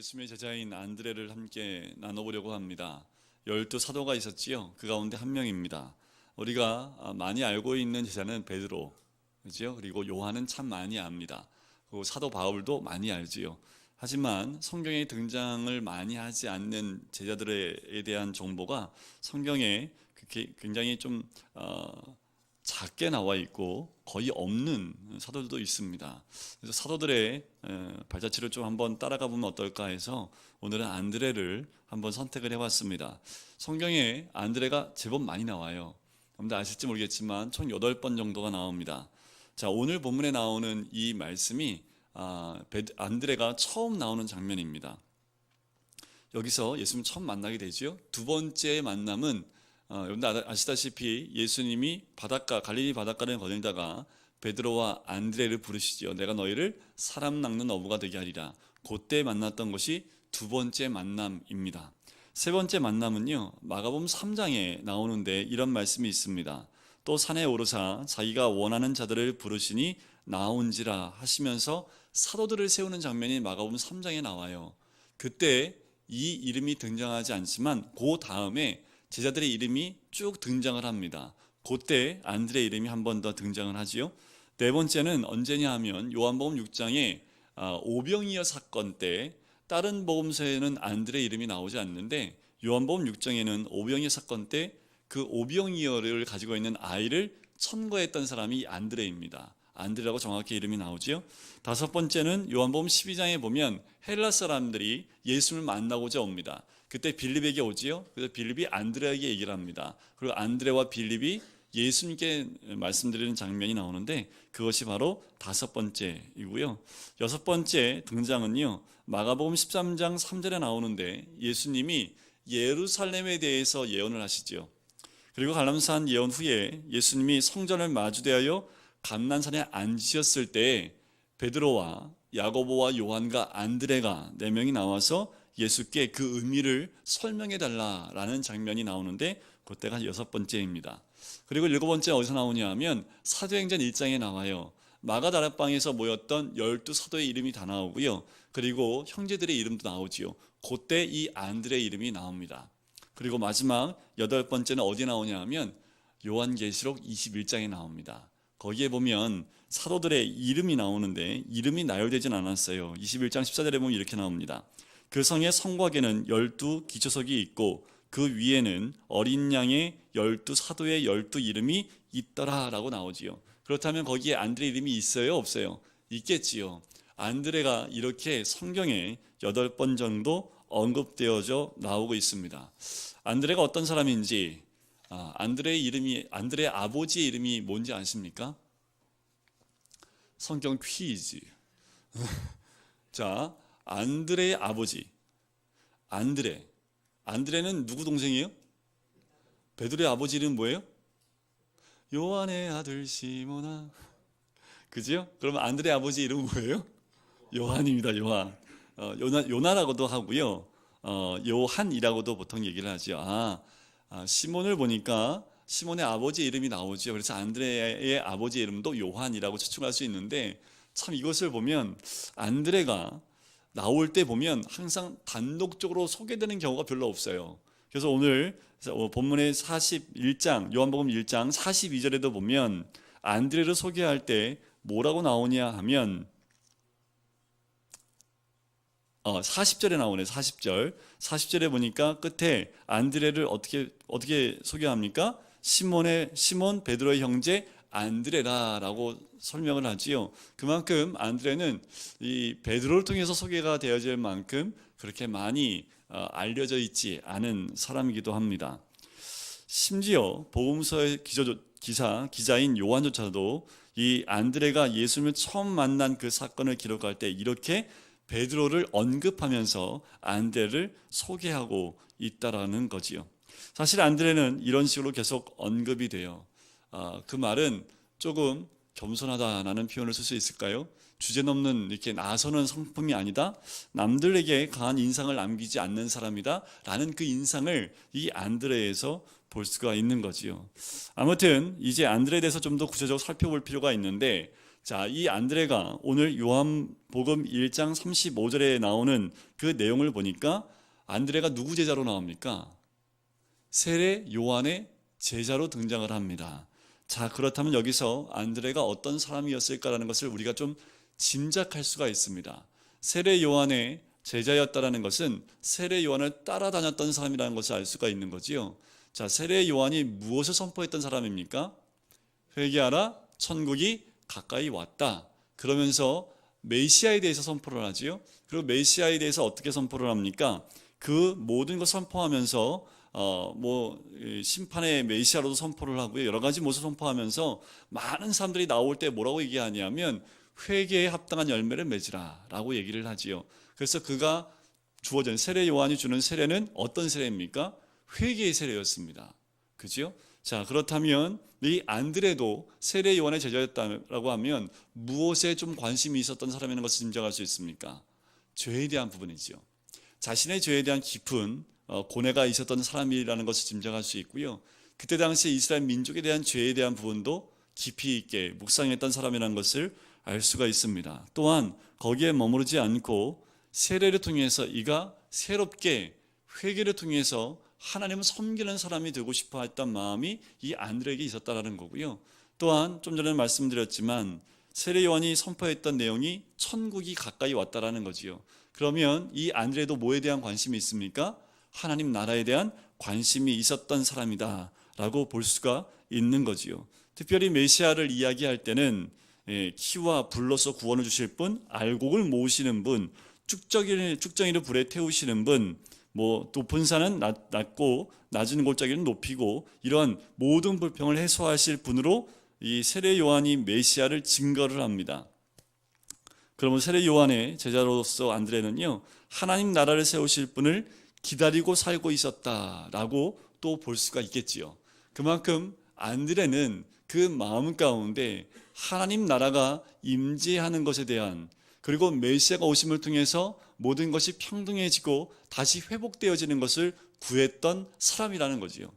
예수님의 제자인 안드레를 함께 나눠보려고 합니다. 12사도가 있었지요. 그 가운데 한 명입니다. 우리가 많이 알고 있는 제자는 베드로, 그렇죠? 그리고 요한은 참 많이 압니다. 그리고 사도 바울도 많이 알지요. 하지만 성경에 등장을 많이 하지 않는 제자들에 대한 정보가 성경에 굉장히 좀 작게 나와 있고 거의 없는 사도들도 있습니다. 그래서 사도들의 발자취를 좀 한번 따라가 보면 어떨까 해서 오늘은 안드레를 한번 선택을 해봤습니다. 성경에 안드레가 제법 많이 나와요. 여러분들 아실지 모르겠지만 총 8번 정도가 나옵니다. 자, 오늘 본문에 나오는 이 말씀이 안드레가 처음 나오는 장면입니다. 여기서 예수님 처음 만나게 되죠. 두 번째 만남은 여러분들 아시다시피 예수님이 갈릴리 바닷가를 거닐다가 베드로와 안드레를 부르시죠. 내가 너희를 사람 낚는 어부가 되게 하리라. 그때 만났던 것이 두 번째 만남입니다. 세 번째 만남은요, 마가복음 3장에 나오는데 이런 말씀이 있습니다. 또 산에 오르사 자기가 원하는 자들을 부르시니 나온지라 하시면서 사도들을 세우는 장면이 마가복음 3장에 나와요. 그때 이 이름이 등장하지 않지만 그 다음에 제자들의 이름이 쭉 등장을 합니다. 그때 안드레 이름이 한 번 더 등장을 하지요. 네 번째는 언제냐 하면 요한복음 6장에 오병이어 사건 때, 다른 복음서에는 안드레 이름이 나오지 않는데 요한복음 6장에는 오병이어 사건 때 그 오병이어를 가지고 있는 아이를 천거했던 사람이 안드레입니다. 안드레라고 정확히 이름이 나오지요. 다섯 번째는 요한복음 12장에 보면 헬라 사람들이 예수를 만나고자 옵니다. 그때 빌립에게 오지요. 그래서 빌립이 안드레에게 얘기를 합니다. 그리고 안드레와 빌립이 예수님께 말씀드리는 장면이 나오는데 그것이 바로 다섯 번째이고요. 여섯 번째 등장은요, 마가복음 13장 3절에 나오는데 예수님이 예루살렘에 대해서 예언을 하시죠. 그리고 갈람산 예언 후에 예수님이 성전을 마주대하여 감난산에 앉으셨을 때 베드로와 야고보와 요한과 안드레가 4명이 나와서 예수께 그 의미를 설명해 달라라는 장면이 나오는데 그때가 여섯 번째입니다. 그리고 일곱 번째 어디서 나오냐 하면 사도행전 1장에 나와요. 마가다락방에서 모였던 12사도의 이름이 다 나오고요. 그리고 형제들의 이름도 나오지요. 그때 이 안드레 이름이 나옵니다. 그리고 마지막 여덟 번째는 어디 나오냐 하면 요한계시록 21장에 나옵니다. 거기에 보면 사도들의 이름이 나오는데 이름이 나열되진 않았어요. 21장 14절에 보면 이렇게 나옵니다. 그 성의 성곽에는 12 기초석이 있고 그 위에는 어린 양의 12사도의 12 이름이 있더라 라고 나오지요. 그렇다면 거기에 안드레 이름이 있어요? 없어요? 있겠지요. 안드레가 이렇게 성경에 8번 정도 언급되어져 나오고 있습니다. 안드레가 어떤 사람인지, 안드레의 아버지의 이름이 뭔지 아십니까? 성경 퀴즈. 자, 안드레의 아버지 안드레는 누구 동생이에요? 베드로의 아버지 이름 뭐예요? 요한의 아들 시모나. 그죠? 그러면 안드레의 아버지 이름은 뭐예요? 요한입니다. 요한. 요나라고도 하고요. 요한이라고도 보통 얘기를 하죠. 시몬을 보니까 시몬의 아버지 이름이 나오죠. 그래서 안드레의 아버지 이름도 요한이라고 추측할 수 있는데, 참 이것을 보면 안드레가 나올 때 보면 항상 단독적으로 소개되는 경우가 별로 없어요. 그래서 오늘 본문의 41장 요한복음 1장 42절에도 보면 안드레를 소개할 때 뭐라고 나오냐 하면 40절에 나오네. 40절에 보니까 끝에 안드레를 어떻게 소개합니까? 시몬 베드로의 형제 안드레라라고 설명을 하지요. 그만큼 안드레는 이 베드로를 통해서 소개가 되어질 만큼 그렇게 많이 알려져 있지 않은 사람이기도 합니다. 심지어 복음서의 기자인 요한조차도 이 안드레가 예수님을 처음 만난 그 사건을 기록할 때 이렇게 베드로를 언급하면서 안드레를 소개하고 있다라는 거지요. 사실 안드레는 이런 식으로 계속 언급이 돼요. 그 말은 조금 겸손하다라는 표현을 쓸 수 있을까요? 주제넘는 이렇게 나서는 성품이 아니다. 남들에게 강한 인상을 남기지 않는 사람이다. 라는 그 인상을 이 안드레에서 볼 수가 있는 거지요. 아무튼 이제 안드레에 대해서 좀 더 구체적으로 살펴볼 필요가 있는데, 자, 이 안드레가 오늘 요한복음 1장 35절에 나오는 그 내용을 보니까 안드레가 누구 제자로 나옵니까? 세례 요한의 제자로 등장을 합니다. 자, 그렇다면 여기서 안드레가 어떤 사람이었을까라는 것을 우리가 좀 짐작할 수가 있습니다. 세례 요한의 제자였다라는 것은 세례 요한을 따라다녔던 사람이라는 것을 알 수가 있는 거지요. 자, 세례 요한이 무엇을 선포했던 사람입니까? 회개하라, 천국이 가까이 왔다. 그러면서 메시아에 대해서 선포를 하지요. 그리고 메시아에 대해서 어떻게 선포를 합니까? 그 모든 것 선포하면서 심판의 메시아로도 선포를 하고요. 여러 가지 모습 선포하면서 많은 사람들이 나올 때 뭐라고 얘기하냐면 회개에 합당한 열매를 맺으라라고 얘기를 하지요. 그래서 그가 주어진 세례 요한이 주는 세례는 어떤 세례입니까? 회개의 세례였습니다. 그죠? 자, 그렇다면 이 안드레도 세례 요한의 제자였다고 하면 무엇에 좀 관심이 있었던 사람이라는 것을 짐작할 수 있습니까? 죄에 대한 부분이지요. 자신의 죄에 대한 깊은 고뇌가 있었던 사람이라는 것을 짐작할 수 있고요. 그때 당시 이스라엘 민족에 대한 죄에 대한 부분도 깊이 있게 묵상했던 사람이라는 것을 알 수가 있습니다. 또한 거기에 머무르지 않고 세례를 통해서 이가 새롭게 회개를 통해서 하나님을 섬기는 사람이 되고 싶어 했던 마음이 이 안드레에게 있었다는 거고요. 또한 좀 전에 말씀드렸지만 세례 요한이 선포했던 내용이 천국이 가까이 왔다라는 거지요. 그러면 이 안드레도 뭐에 대한 관심이 있습니까? 하나님 나라에 대한 관심이 있었던 사람이다 라고 볼 수가 있는 거지요. 특별히 메시아를 이야기할 때는 키와 불로서 구원을 주실 분, 알곡을 모으시는 분, 쭉정이를 불에 태우시는 분, 높은 산은 낮고 낮은 골짜기는 높이고 이런 모든 불평을 해소하실 분으로 이 세례 요한이 메시아를 증거를 합니다. 그러면 세례 요한의 제자로서 안드레는요, 하나님 나라를 세우실 분을 기다리고 살고 있었다라고 또 볼 수가 있겠지요. 그만큼 안드레는 그 마음 가운데 하나님 나라가 임재하는 것에 대한, 그리고 메시아가 오심을 통해서 모든 것이 평등해지고 다시 회복되어지는 것을 구했던 사람이라는 거지요.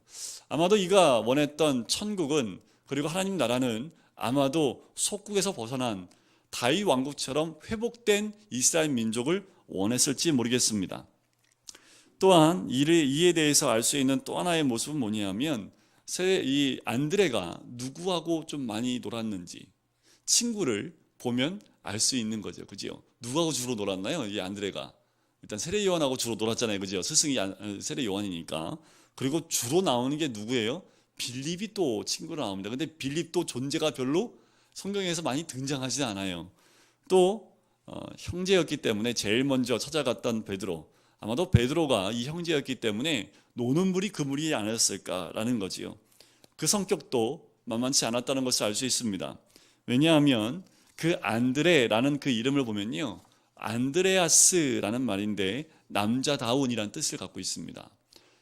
아마도 이가 원했던 천국은, 그리고 하나님 나라는 아마도 속국에서 벗어난 다윗 왕국처럼 회복된 이스라엘 민족을 원했을지 모르겠습니다. 또한 이에 대해서 알 수 있는 또 하나의 모습은 뭐냐면 이 안드레가 누구하고 좀 많이 놀았는지 친구를 보면 알 수 있는 거죠. 그죠? 누구하고 주로 놀았나요? 이 안드레가 일단 세례 요한하고 주로 놀았잖아요. 그죠? 스승이 세례 요한이니까. 그리고 주로 나오는 게 누구예요? 빌립이 또 친구로 나옵니다. 근데 빌립도 존재가 별로 성경에서 많이 등장하지 않아요. 또 형제였기 때문에 제일 먼저 찾아갔던 베드로, 아마도 베드로가 이 형제였기 때문에 노는 물이 그 물이 아니었을까라는 거지요. 그 성격도 만만치 않았다는 것을 알 수 있습니다. 왜냐하면 그 안드레라는 그 이름을 보면요, 안드레아스라는 말인데 남자다운이라는 뜻을 갖고 있습니다.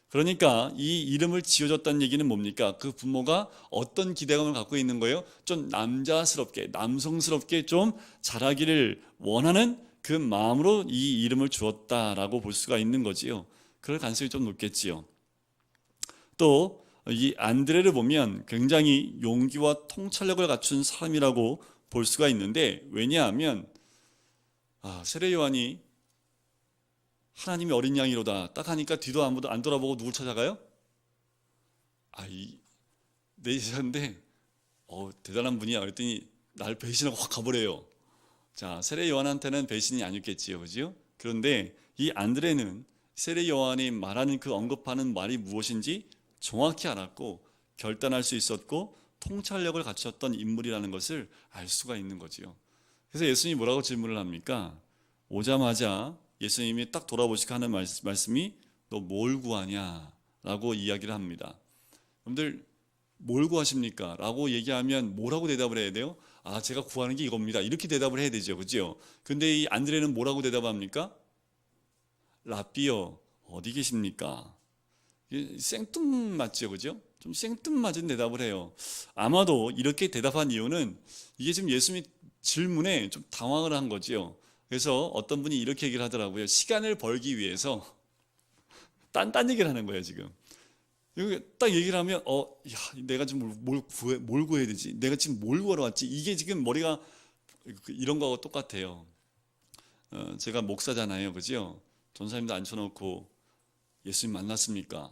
그러니까 이 이름을 지어줬다는 얘기는 뭡니까? 그 부모가 어떤 기대감을 갖고 있는 거예요? 좀 남자스럽게, 남성스럽게 좀 자라기를 원하는 그 마음으로 이 이름을 주었다라고 볼 수가 있는 거지요. 그럴 가능성이 좀 높겠지요. 또 이 안드레를 보면 굉장히 용기와 통찰력을 갖춘 사람이라고 볼 수가 있는데, 왜냐하면 세례 요한이 하나님이 어린 양이로다 딱 하니까 뒤도 아무도 안 돌아보고 누굴 찾아가요? 내 제자인데 대단한 분이야 그랬더니 날 배신하고 확 가버려요. 자, 세례 요한한테는 배신이 아니었겠지요, 그죠? 그런데 이 안드레는 세례 요한이 말하는 그 언급하는 말이 무엇인지 정확히 알았고 결단할 수 있었고 통찰력을 갖췄던 인물이라는 것을 알 수가 있는 거지요. 그래서 예수님이 뭐라고 질문을 합니까? 오자마자 예수님이 딱 돌아보시고 하는 말씀이 너 뭘 구하냐? 라고 이야기를 합니다. 여러분들 뭘 구하십니까? 라고 얘기하면 뭐라고 대답을 해야 돼요? 제가 구하는 게 이겁니다. 이렇게 대답을 해야 되죠. 그죠? 근데 이 안드레는 뭐라고 대답합니까? 라삐어 어디 계십니까? 생뚱맞죠, 그죠? 좀 생뚱맞은 대답을 해요. 아마도 이렇게 대답한 이유는 이게 지금 예수님이 질문에 좀 당황을 한 거지요. 그래서 어떤 분이 이렇게 얘기를 하더라고요. 시간을 벌기 위해서 딴 얘기를 하는 거예요, 지금. 여기 딱 얘기를 하면 내가 지금 뭘 구해야 되지? 내가 지금 뭘 구하러 왔지? 이게 지금 머리가 이런 거하고 똑같아요. 제가 목사잖아요, 그죠? 전사님들 앉혀놓고 예수님 만났습니까?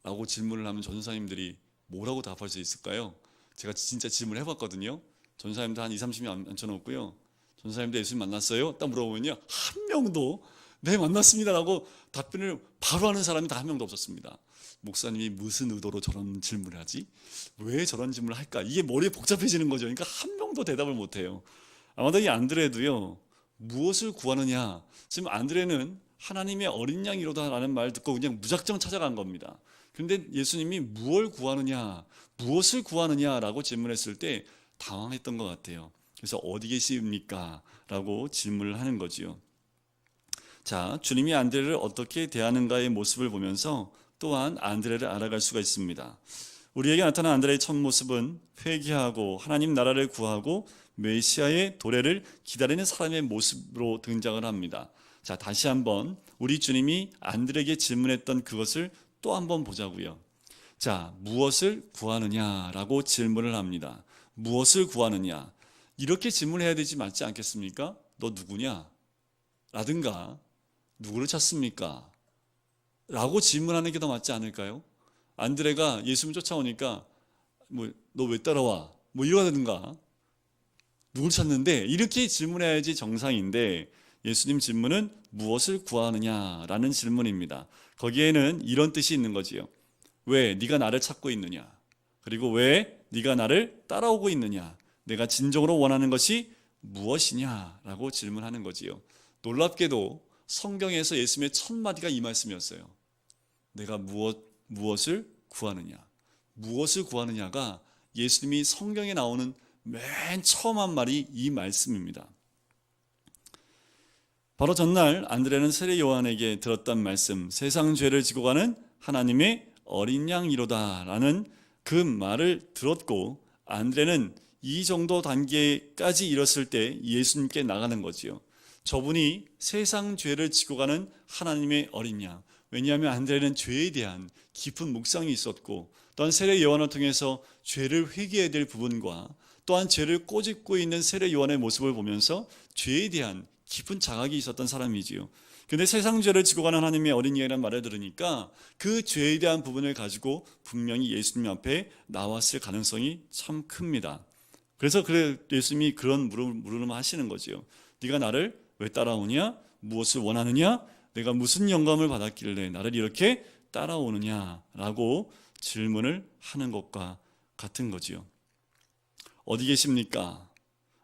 라고 질문을 하면 전사님들이 뭐라고 답할 수 있을까요? 제가 진짜 질문을 해봤거든요. 전사님들 한 20, 30명 앉혀놓고요. 전사님들 예수님 만났어요? 딱 물어보면요, 한 명도 네 만났습니다라고 답변을 바로 하는 사람이 다 한 명도 없었습니다. 목사님이 무슨 의도로 저런 질문을 하지? 왜 저런 질문을 할까? 이게 머리에 복잡해지는 거죠. 그러니까 한 명도 대답을 못해요. 아마도 이 안드레도요, 무엇을 구하느냐, 지금 안드레는 하나님의 어린 양이로다라는 말 듣고 그냥 무작정 찾아간 겁니다. 그런데 예수님이 무엇을 구하느냐, 무엇을 구하느냐라고 질문했을 때 당황했던 것 같아요. 그래서 어디 계십니까? 라고 질문을 하는 거지요. 자, 주님이 안드레를 어떻게 대하는가의 모습을 보면서 또한 안드레를 알아갈 수가 있습니다. 우리에게 나타난 안드레의 첫 모습은 회개하고 하나님 나라를 구하고 메시아의 도래를 기다리는 사람의 모습으로 등장을 합니다. 자, 다시 한번 우리 주님이 안드레에게 질문했던 그것을 또 한번 보자고요. 자, 무엇을 구하느냐라고 질문을 합니다. 무엇을 구하느냐? 이렇게 질문해야 되지 맞지 않겠습니까? 너 누구냐? 라든가 누구를 찾습니까? 라고 질문하는 게 더 맞지 않을까요? 안드레가 예수님 쫓아오니까 너 왜 따라와? 이러든가 누굴 찾는데? 이렇게 질문해야지 정상인데 예수님 질문은 무엇을 구하느냐라는 질문입니다. 거기에는 이런 뜻이 있는 거지요. 왜 네가 나를 찾고 있느냐? 그리고 왜 네가 나를 따라오고 있느냐? 내가 진정으로 원하는 것이 무엇이냐라고 질문하는 거지요. 놀랍게도 성경에서 예수님의 첫 마디가 이 말씀이었어요. 내가 무엇을 구하느냐? 무엇을 구하느냐가 예수님이 성경에 나오는 맨 처음 한 말이 이 말씀입니다. 바로 전날 안드레는 세례 요한에게 들었던 말씀, 세상 죄를 지고 가는 하나님의 어린 양이로다 라는 그 말을 들었고, 안드레는 이 정도 단계까지 이뤘을 때 예수님께 나가는 거지요. 저분이 세상 죄를 지고 가는 하나님의 어린 양. 왜냐하면 안드레는 죄에 대한 깊은 묵상이 있었고, 또한 세례 요한을 통해서 죄를 회개해야 될 부분과 또한 죄를 꼬집고 있는 세례 요한의 모습을 보면서 죄에 대한 깊은 자각이 있었던 사람이지요. 근데 세상 죄를 지고 가는 하나님의 어린 양이라는 말을 들으니까 그 죄에 대한 부분을 가지고 분명히 예수님 앞에 나왔을 가능성이 참 큽니다. 그래서 예수님이 그런 물음을 하시는 거지요. 네가 나를 왜 따라오냐? 무엇을 원하느냐? 내가 무슨 영감을 받았길래 나를 이렇게 따라오느냐라고 질문을 하는 것과 같은 거지요. 어디 계십니까?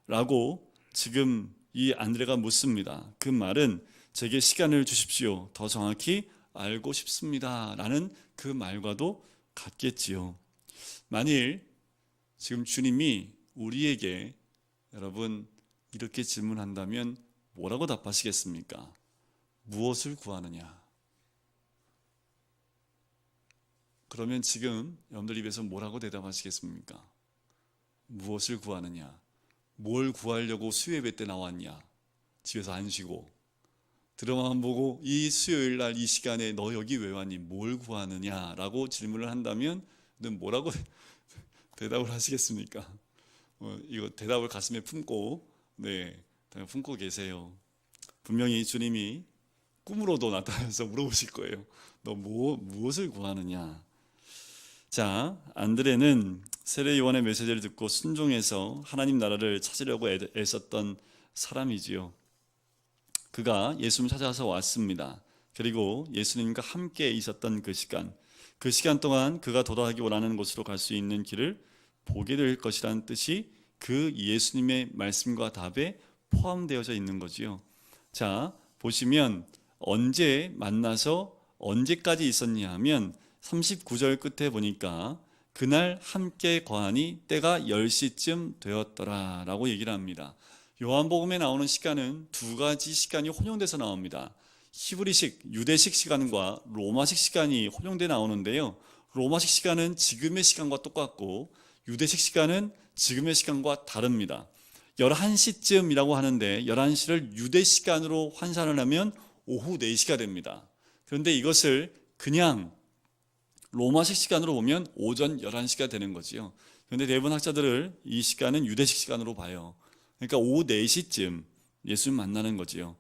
라고 지금 이 안드레가 묻습니다. 그 말은 제게 시간을 주십시오. 더 정확히 알고 싶습니다. 라는 그 말과도 같겠지요. 만일 지금 주님이 우리에게 여러분 이렇게 질문한다면 뭐라고 답하시겠습니까? 무엇을 구하느냐? 그러면 지금 여러분들 입에서 뭐라고 대답하시겠습니까? 무엇을 구하느냐? 뭘 구하려고 수요예배 때 나왔냐? 집에서 안 쉬고 드라마만 보고 이 수요일 날 이 시간에 너 여기 왜 왔니? 뭘 구하느냐? 라고 질문을 한다면 너 뭐라고 대답을 하시겠습니까? 이거 대답을 가슴에 품고 품고 계세요. 분명히 주님이 꿈으로도 나타나서 물어보실 거예요. 너 무엇을 구하느냐? 자, 안드레는 세례 요한의 메시지를 듣고 순종해서 하나님 나라를 찾으려고 애썼던 사람이지요. 그가 예수님 찾아서 왔습니다. 그리고 예수님과 함께 있었던 그 시간 동안 그가 도달하기 원하는 곳으로 갈 수 있는 길을 보게 될 것이라는 뜻이 그 예수님의 말씀과 답에 포함되어져 있는 거지요. 자, 보시면 언제 만나서 언제까지 있었냐 하면 39절 끝에 보니까 그날 함께 거하니 때가 10시쯤 되었더라 라고 얘기를 합니다. 요한복음에 나오는 시간은 두 가지 시간이 혼용돼서 나옵니다. 히브리식, 유대식 시간과 로마식 시간이 혼용돼 나오는데요. 로마식 시간은 지금의 시간과 똑같고 유대식 시간은 지금의 시간과 다릅니다. 11시쯤이라고 하는데 11시를 유대 시간으로 환산을 하면 오후 4시가 됩니다. 그런데 이것을 그냥 로마식 시간으로 보면 오전 11시가 되는 거지요. 그런데 대부분 학자들을 이 시간은 유대식 시간으로 봐요. 그러니까 오후 4시쯤 예수님 만나는 거지요.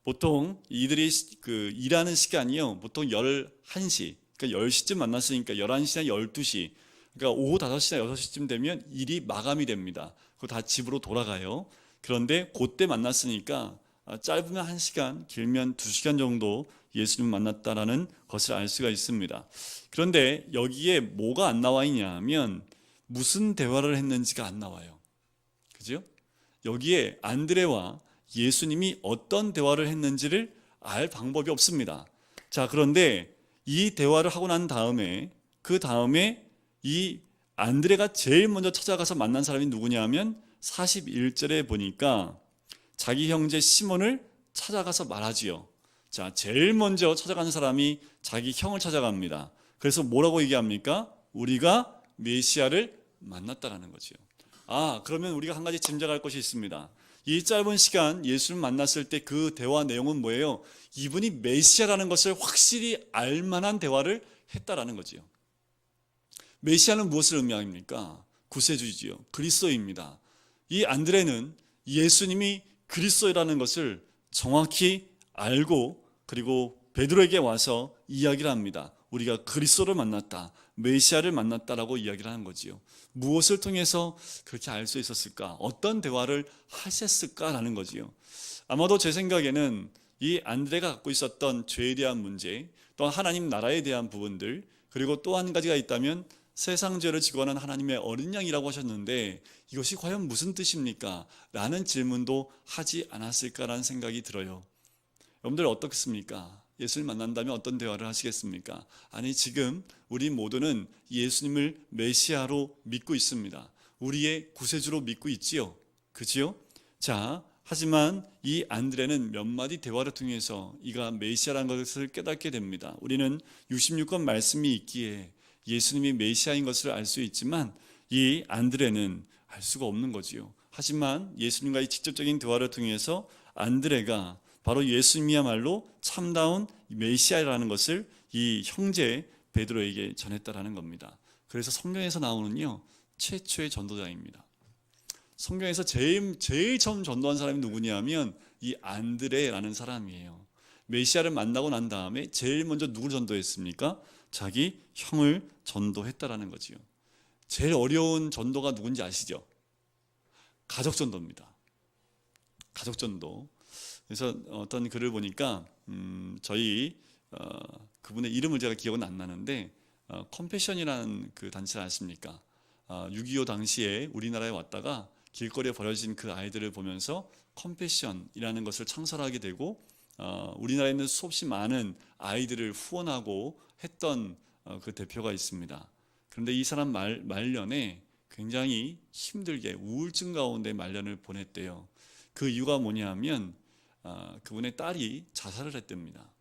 보통 이들이 그 일하는 시간이요, 보통 11시, 그러니까 10시쯤 만났으니까 11시나 12시, 그러니까 오후 5시나 6시쯤 되면 일이 마감이 됩니다. 그거 다 집으로 돌아가요. 그런데 그때 만났으니까 짧으면 1시간, 길면 2시간 정도 예수님 만났다라는 것을 알 수가 있습니다. 그런데 여기에 뭐가 안 나와 있냐 하면 무슨 대화를 했는지가 안 나와요. 그죠? 여기에 안드레와 예수님이 어떤 대화를 했는지를 알 방법이 없습니다. 자, 그런데 이 대화를 하고 난 다음에 그 다음에 이 안드레가 제일 먼저 찾아가서 만난 사람이 누구냐 하면 41절에 보니까 자기 형제 시몬을 찾아가서 말하지요. 자, 제일 먼저 찾아가는 사람이 자기 형을 찾아갑니다. 그래서 뭐라고 얘기합니까? 우리가 메시아를 만났다라는 거지요. 그러면 우리가 한 가지 짐작할 것이 있습니다. 이 짧은 시간 예수를 만났을 때 그 대화 내용은 뭐예요? 이분이 메시아라는 것을 확실히 알만한 대화를 했다라는 거지요. 메시아는 무엇을 의미합니까? 구세주이지요. 그리스도입니다. 이 안드레는 예수님이 그리스도라는 것을 정확히 알고 그리고 베드로에게 와서 이야기를 합니다. 우리가 그리스도를 만났다, 메시아를 만났다라고 이야기를 하는 거지요. 무엇을 통해서 그렇게 알 수 있었을까? 어떤 대화를 하셨을까라는 거지요. 아마도 제 생각에는 이 안드레가 갖고 있었던 죄에 대한 문제, 또 하나님 나라에 대한 부분들, 그리고 또 한 가지가 있다면 세상 죄를 지고 하는 하나님의 어린 양이라고 하셨는데 이것이 과연 무슨 뜻입니까? 라는 질문도 하지 않았을까라는 생각이 들어요. 여러분들 어떻습니까? 예수를 만난다면 어떤 대화를 하시겠습니까? 아니, 지금 우리 모두는 예수님을 메시아로 믿고 있습니다. 우리의 구세주로 믿고 있지요. 그지요? 자, 하지만 이 안드레는 몇 마디 대화를 통해서 이가 메시아라는 것을 깨닫게 됩니다. 우리는 66권 말씀이 있기에 예수님이 메시아인 것을 알 수 있지만 이 안드레는 알 수가 없는 거지요. 하지만 예수님과의 직접적인 대화를 통해서 안드레가 바로 예수님이야말로 참다운 메시아라는 것을 이 형제 베드로에게 전했다라는 겁니다. 그래서 성경에서 나오는요, 최초의 전도자입니다. 성경에서 제일 처음 전도한 사람이 누구냐면 이 안드레라는 사람이에요. 메시아를 만나고 난 다음에 제일 먼저 누구를 전도했습니까? 자기 형을 전도했다라는 거지요. 제일 어려운 전도가 누군지 아시죠? 가족 전도입니다. 가족 전도. 그래서 어떤 글을 보니까 저희 그분의 이름을 제가 기억은 안 나는데 컴패션이라는 그 단체를 아십니까? 6.25 당시에 우리나라에 왔다가 길거리에 버려진 그 아이들을 보면서 컴패션이라는 것을 창설하게 되고 우리나라에 있는 수없이 많은 아이들을 후원하고 했던 그 대표가 있습니다. 그런데 이 사람 말년에 굉장히 힘들게 우울증 가운데 말년을 보냈대요. 그 이유가 뭐냐면 그분의 딸이 자살을 했답니다.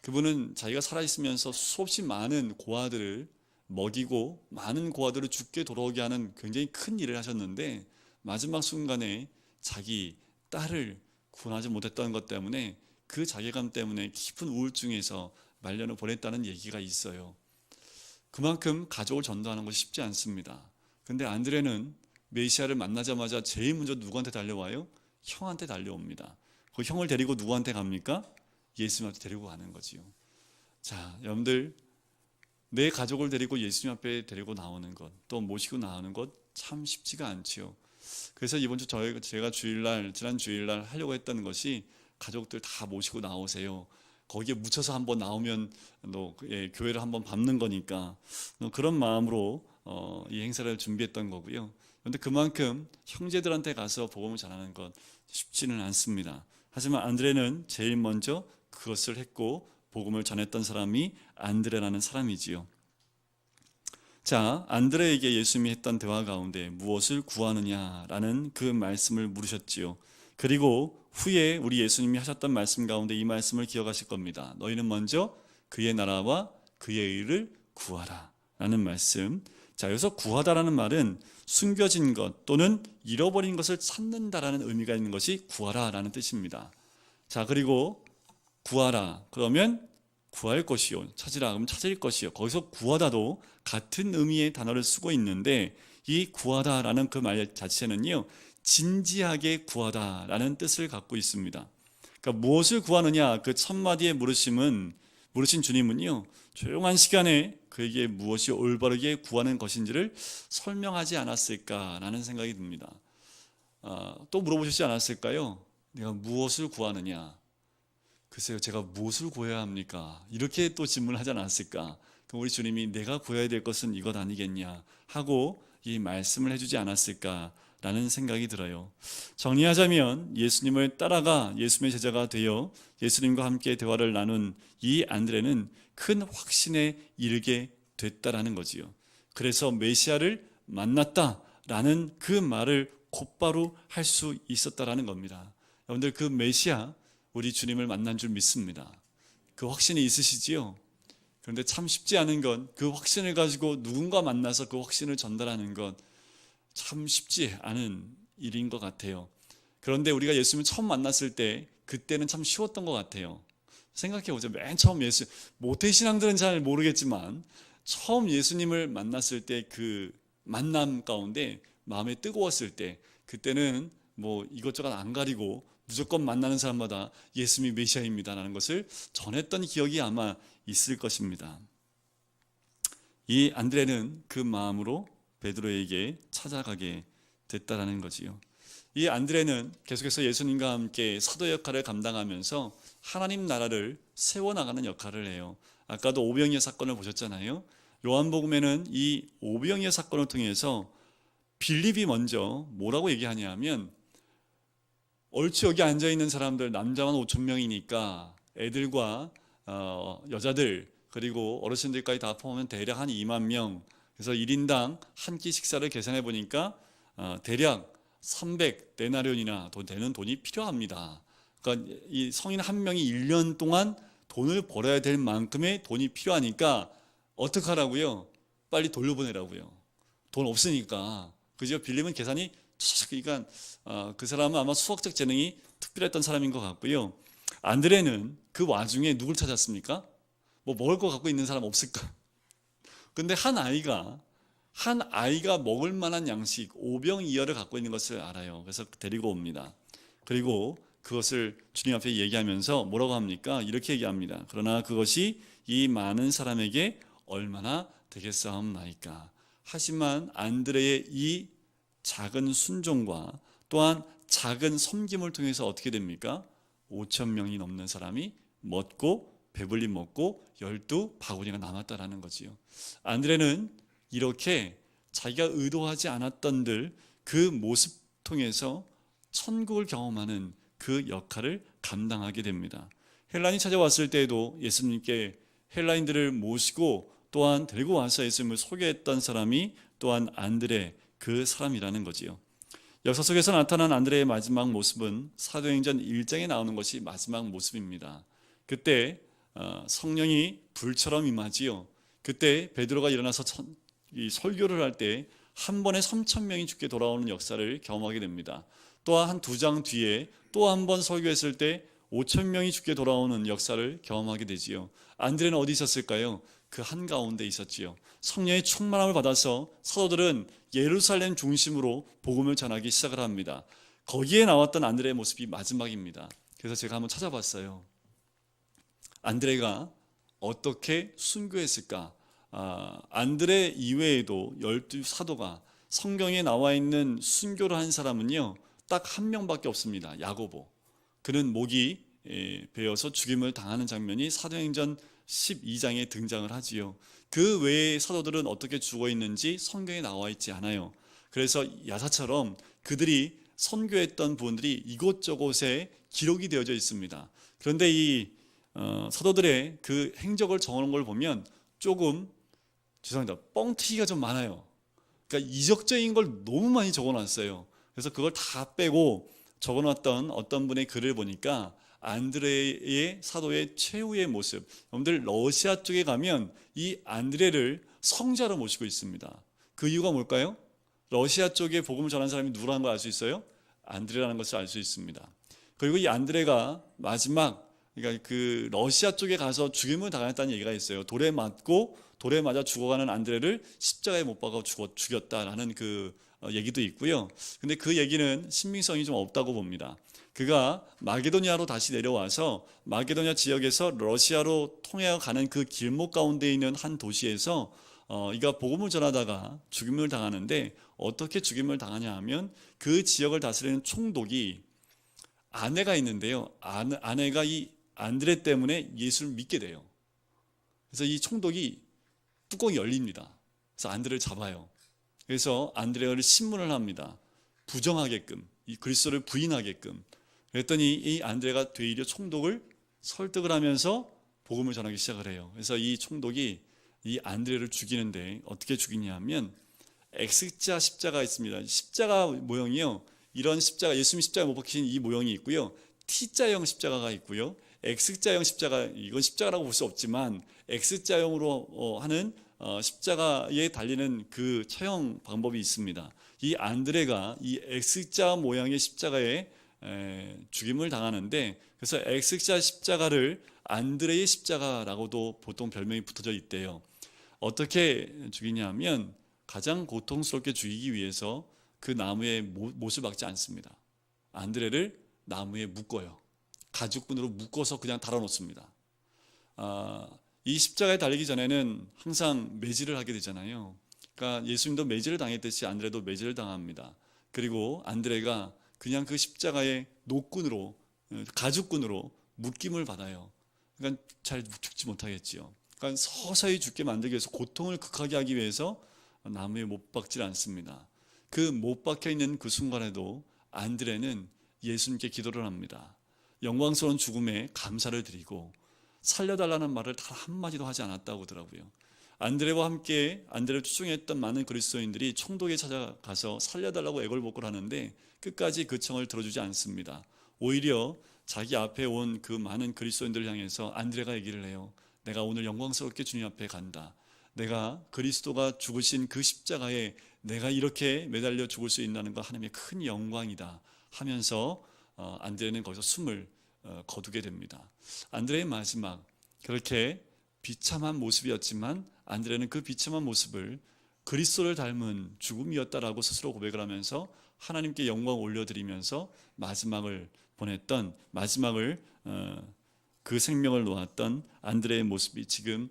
그분은 자기가 살아있으면서 수없이 많은 고아들을 먹이고 많은 고아들을 죽게 돌아오게 하는 굉장히 큰 일을 하셨는데 마지막 순간에 자기 딸을 구원하지 못했던 것 때문에 그 자괴감 때문에 깊은 우울증에서 말년을 보냈다는 얘기가 있어요. 그만큼 가족을 전도하는 것이 쉽지 않습니다. 근데 안드레는 메시아를 만나자마자 제일 먼저 누구한테 달려와요? 형한테 달려옵니다. 그 형을 데리고 누구한테 갑니까? 예수님한테 데리고 가는 거지요. 자, 여러분들, 내 가족을 데리고 예수님 앞에 데리고 나오는 것, 또 모시고 나오는 것 참 쉽지가 않지요. 그래서 이번 주 제가 지난 주일날 하려고 했던 것이 가족들 다 모시고 나오세요. 거기에 묻혀서 한번 나오면 교회를 한번 밟는 거니까 그런 마음으로 이 행사를 준비했던 거고요. 그런데 그만큼 형제들한테 가서 복음을 전하는 것 쉽지는 않습니다. 하지만 안드레는 제일 먼저 그것을 했고 복음을 전했던 사람이 안드레라는 사람이지요. 자, 안드레에게 예수님이 했던 대화 가운데 무엇을 구하느냐라는 그 말씀을 물으셨지요. 그리고 후에 우리 예수님이 하셨던 말씀 가운데 이 말씀을 기억하실 겁니다. 너희는 먼저 그의 나라와 그의 의를 구하라 라는 말씀. 자, 여기서 구하다라는 말은 숨겨진 것 또는 잃어버린 것을 찾는다라는 의미가 있는 것이 구하라라는 뜻입니다. 자, 그리고 구하라 그러면 구할 것이요, 찾으라 그러면 찾을 것이요. 거기서 구하다도 같은 의미의 단어를 쓰고 있는데 이 구하다라는 그 말 자체는요, 진지하게 구하다라는 뜻을 갖고 있습니다. 그러니까 무엇을 구하느냐, 그 첫 마디에 물으신 주님은요, 조용한 시간에 그에게 무엇이 올바르게 구하는 것인지를 설명하지 않았을까라는 생각이 듭니다. 또 물어보시지 않았을까요? 내가 무엇을 구하느냐? 글쎄요, 제가 무엇을 구해야 합니까? 이렇게 또 질문을 하지 않았을까? 그럼 우리 주님이 내가 구해야 될 것은 이것 아니겠냐 하고 이 말씀을 해주지 않았을까라는 생각이 들어요. 정리하자면 예수님을 따라가 예수님의 제자가 되어 예수님과 함께 대화를 나눈 이 안드레는 큰 확신에 이르게 됐다라는 거지요. 그래서 메시아를 만났다라는 그 말을 곧바로 할 수 있었다라는 겁니다. 여러분들, 그 메시아, 우리 주님을 만난 줄 믿습니다. 그 확신이 있으시지요? 그런데 참 쉽지 않은 건, 그 확신을 가지고 누군가 만나서 그 확신을 전달하는 건 참 쉽지 않은 일인 것 같아요. 그런데 우리가 예수님을 처음 만났을 때 그때는 참 쉬웠던 것 같아요. 생각해보죠. 맨 처음 모태신앙들은 잘 모르겠지만 처음 예수님을 만났을 때 그 만남 가운데 마음에 뜨거웠을 때, 그때는 뭐 이것저것 안 가리고 무조건 만나는 사람마다 예수님이 메시아입니다라는 것을 전했던 기억이 아마 있을 것입니다. 이 안드레는 그 마음으로 베드로에게 찾아가게 됐다라는 거지요. 이 안드레는 계속해서 예수님과 함께 사도 역할을 감당하면서 하나님 나라를 세워나가는 역할을 해요. 아까도 오병이어 사건을 보셨잖아요. 요한복음에는 이 오병이어 사건을 통해서 빌립이 먼저 뭐라고 얘기하냐면, 얼추 여기 앉아있는 사람들 남자만 5천 명이니까 애들과 여자들 그리고 어르신들까지 다 포함하면 대략 한 2만 명, 그래서 1인당 한 끼 식사를 계산해 보니까 대략 300데나리온이나 되는 돈이 필요합니다. 그러니까 이 성인 한 명이 1년 동안 돈을 벌어야 될 만큼의 돈이 필요하니까 어떻게 하라고요? 빨리 돌려보내라고요. 돈 없으니까. 그죠? 빌립은 계산이, 그러니까 그 사람은 아마 수학적 재능이 특별했던 사람인 것 같고요. 안드레는 그 와중에 누굴 찾았습니까? 뭐 먹을 거 갖고 있는 사람 없을까? 근데 한 아이가 먹을 만한 양식 오병이어를 갖고 있는 것을 알아요. 그래서 데리고 옵니다. 그리고 그것을 주님 앞에 얘기하면서 뭐라고 합니까? 이렇게 얘기합니다. 그러나 그것이 이 많은 사람에게 얼마나 되겠사옵나이까. 하지만 안드레의 이 작은 순종과 또한 작은 섬김을 통해서 어떻게 됩니까? 5천 명이 넘는 사람이 먹고 배불리 먹고 12바구니가 남았다라는 거지요. 안드레는 이렇게 자기가 의도하지 않았던 그 모습 통해서 천국을 경험하는 그 역할을 감당하게 됩니다. 헬라인이 찾아왔을 때에도 예수님께 헬라인들을 모시고 또한 데리고 와서 예수님을 소개했던 사람이 또한 안드레 그 사람이라는 거지요. 역사 속에서 나타난 안드레의 마지막 모습은 사도행전 1장에 나오는 것이 마지막 모습입니다. 그때 성령이 불처럼 임하지요. 그때 베드로가 일어나서 설교를 할 때 한 번에 3,000명이 죽게 돌아오는 역사를 경험하게 됩니다. 또한 한 2장 뒤에 또 한 번 설교했을 때 5,000명이 죽게 돌아오는 역사를 경험하게 되지요. 안드레는 어디 있었을까요? 그 한가운데 있었지요. 성령의 충만함을 받아서 사도들은 예루살렘 중심으로 복음을 전하기 시작을 합니다. 거기에 나왔던 안드레의 모습이 마지막입니다. 그래서 제가 한번 찾아봤어요. 안드레가 어떻게 순교했을까? 안드레 이외에도 12사도가 성경에 나와 있는 순교를 한 사람은요, 딱 한 명밖에 없습니다. 야고보. 그는 목이 베어서 죽임을 당하는 장면이 사도행전 12장에 등장을 하지요. 그 외의 사도들은 어떻게 죽어 있는지 성경에 나와 있지 않아요. 그래서 야사처럼 그들이 선교했던 부분들이 이곳저곳에 기록이 되어져 있습니다. 그런데 이 사도들의 그 행적을 적어놓은 걸 보면 조금, 죄송합니다, 뻥튀기가 좀 많아요. 그러니까 이적적인 걸 너무 많이 적어놨어요. 그래서 그걸 다 빼고 적어놨던 어떤 분의 글을 보니까 안드레의 사도의 최후의 모습, 여러분들 러시아 쪽에 가면 이 안드레를 성자로 모시고 있습니다. 그 이유가 뭘까요? 러시아 쪽에 복음을 전한 사람이 누구라는 걸 알 수 있어요? 안드레라는 것을 알 수 있습니다. 그리고 이 안드레가 마지막, 그러니까 그 러시아 쪽에 가서 죽임을 당했다는 얘기가 있어요. 돌에 돌에 맞아 죽어가는 안드레를 십자가에 못 박아 죽였다라는 그 얘기도 있고요. 근데 그 얘기는 신빙성이 좀 없다고 봅니다. 그가 마게도니아로 다시 내려와서 마게도니아 지역에서 러시아로 통해 가는 그 길목 가운데 있는 한 도시에서 이가 복음을 전하다가 죽임을 당하는데, 어떻게 죽임을 당하냐 하면 그 지역을 다스리는 총독이 아내가 있는데요. 아내가 이 안드레 때문에 예수를 믿게 돼요. 그래서 이 총독이 뚜껑이 열립니다. 그래서 안드레를 잡아요. 그래서 안드레를 신문을 합니다. 부정하게끔, 이 그리스도를 부인하게끔. 그랬더니 이 안드레가 되려 총독을 설득을 하면서 복음을 전하기 시작을 해요. 그래서 이 총독이 이 안드레를 죽이는데 어떻게 죽이냐 하면 X자 십자가 있습니다. 십자가 모형이요. 이런 십자가, 예수님 십자가 못 박히신 이 모형이 있고요. T자형 십자가가 있고요. X자형 십자가, 이건 십자가라고 볼 수 없지만 X자형으로 하는 십자가에 달리는 그 처형 방법이 있습니다. 이 안드레가 이 X자 모양의 십자가에 죽임을 당하는데, 그래서 X자 십자가를 안드레의 십자가라고도 보통 별명이 붙어져 있대요. 어떻게 죽이냐면 가장 고통스럽게 죽이기 위해서 그 나무에 못을 박지 않습니다. 안드레를 나무에 묶어요. 가죽끈으로 묶어서 그냥 달아놓습니다. 이 십자가에 달리기 전에는 항상 매질을 하게 되잖아요. 그러니까 예수님도 매질을 당했듯이 안드레도 매질을 당합니다. 그리고 안드레가 그냥 그 십자가의 노끈으로, 가죽끈으로 묶임을 받아요. 그러니까 잘 죽지 못하겠지요. 그러니까 서서히 죽게 만들기 위해서, 고통을 극하게 하기 위해서 나무에 못 박질 않습니다. 그 못 박혀 있는 그 순간에도 안드레는 예수님께 기도를 합니다. 영광스러운 죽음에 감사를 드리고 살려달라는 말을 단 한마디도 하지 않았다고 하더라고요. 안드레와 함께 안드레를 추종했던 많은 그리스도인들이 총독에 찾아가서 살려달라고 애걸복걸 하는데 끝까지 그 청을 들어주지 않습니다. 오히려 자기 앞에 온 그 많은 그리스도인들을 향해서 안드레가 얘기를 해요. 내가 오늘 영광스럽게 주님 앞에 간다. 내가 그리스도가 죽으신 그 십자가에 내가 이렇게 매달려 죽을 수 있다는 거 하나님의 큰 영광이다 하면서 안드레는 거기서 숨을 거두게 됩니다. 안드레의 마지막, 그렇게 비참한 모습이었지만 안드레는 그 비참한 모습을 그리스도를 닮은 죽음이었다라고 스스로 고백을 하면서 하나님께 영광 올려드리면서 마지막을 보냈던, 마지막을 그 생명을 놓았던 안드레의 모습이 지금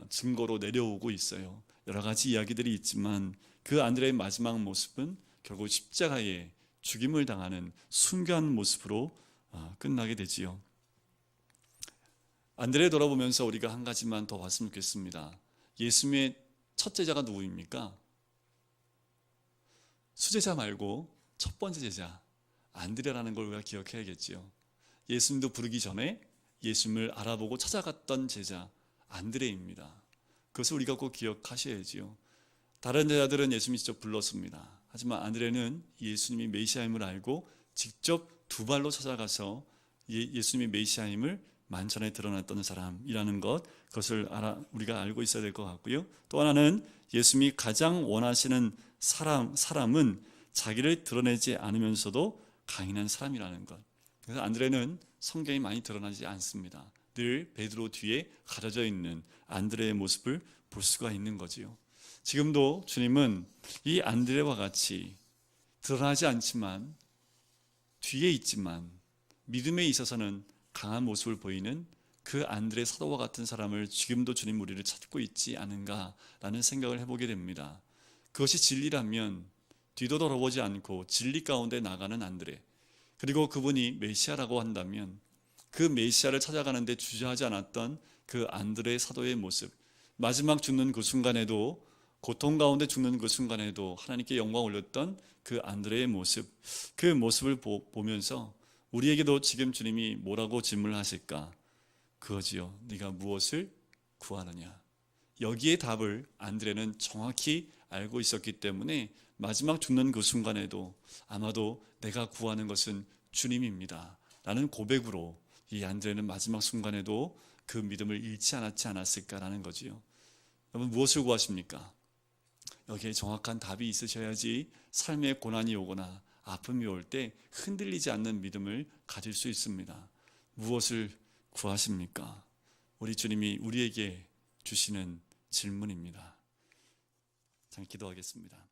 증거로 내려오고 있어요. 여러 가지 이야기들이 있지만 그 안드레의 마지막 모습은 결국 십자가에 죽임을 당하는 순교한 모습으로 끝나게 되지요. 안드레 돌아보면서 우리가 한 가지만 더 봤으면 좋겠습니다. 예수님의 첫 제자가 누구입니까? 수제자 말고 첫 번째 제자 안드레라는 걸 우리가 기억해야겠지요. 예수님도 부르기 전에 예수님을 알아보고 찾아갔던 제자 안드레입니다. 그것을 우리가 꼭 기억하셔야지요. 다른 제자들은 예수님이 직접 불렀습니다. 하지만 안드레는 예수님이 메시아임을 알고 직접 두 발로 찾아가서 예수님이 메시아임을 만천에 드러났던 사람이라는 것, 그것을 우리가 알고 있어야 될 것 같고요. 또 하나는 예수님이 가장 원하시는 사람은 자기를 드러내지 않으면서도 강인한 사람이라는 것. 그래서 안드레는 성경이 많이 드러나지 않습니다. 늘 베드로 뒤에 가려져 있는 안드레의 모습을 볼 수가 있는 거지요. 지금도 주님은 이 안드레와 같이 드러나지 않지만 뒤에 있지만 믿음에 있어서는 강한 모습을 보이는 그 안드레 사도와 같은 사람을 지금도 주님 우리를 찾고 있지 않은가라는 생각을 해보게 됩니다. 그것이 진리라면 뒤돌아보지 않고 진리 가운데 나가는 안드레, 그리고 그분이 메시아라고 한다면 그 메시아를 찾아가는데 주저하지 않았던 그 안드레 사도의 모습, 마지막 죽는 그 순간에도, 고통 가운데 죽는 그 순간에도 하나님께 영광 올렸던 그 안드레의 모습, 그 모습을 보면서 우리에게도 지금 주님이 뭐라고 질문을 하실까? 그거지요. 네가 무엇을 구하느냐? 여기에 답을 안드레는 정확히 알고 있었기 때문에 마지막 죽는 그 순간에도 아마도 내가 구하는 것은 주님입니다 라는 고백으로 이 안드레는 마지막 순간에도 그 믿음을 잃지 않았을까라는 거지요. 여러분, 무엇을 구하십니까? 여기에 정확한 답이 있으셔야지 삶의 고난이 오거나 아픔이 올 때 흔들리지 않는 믿음을 가질 수 있습니다. 무엇을 구하십니까? 우리 주님이 우리에게 주시는 질문입니다. 참 기도하겠습니다.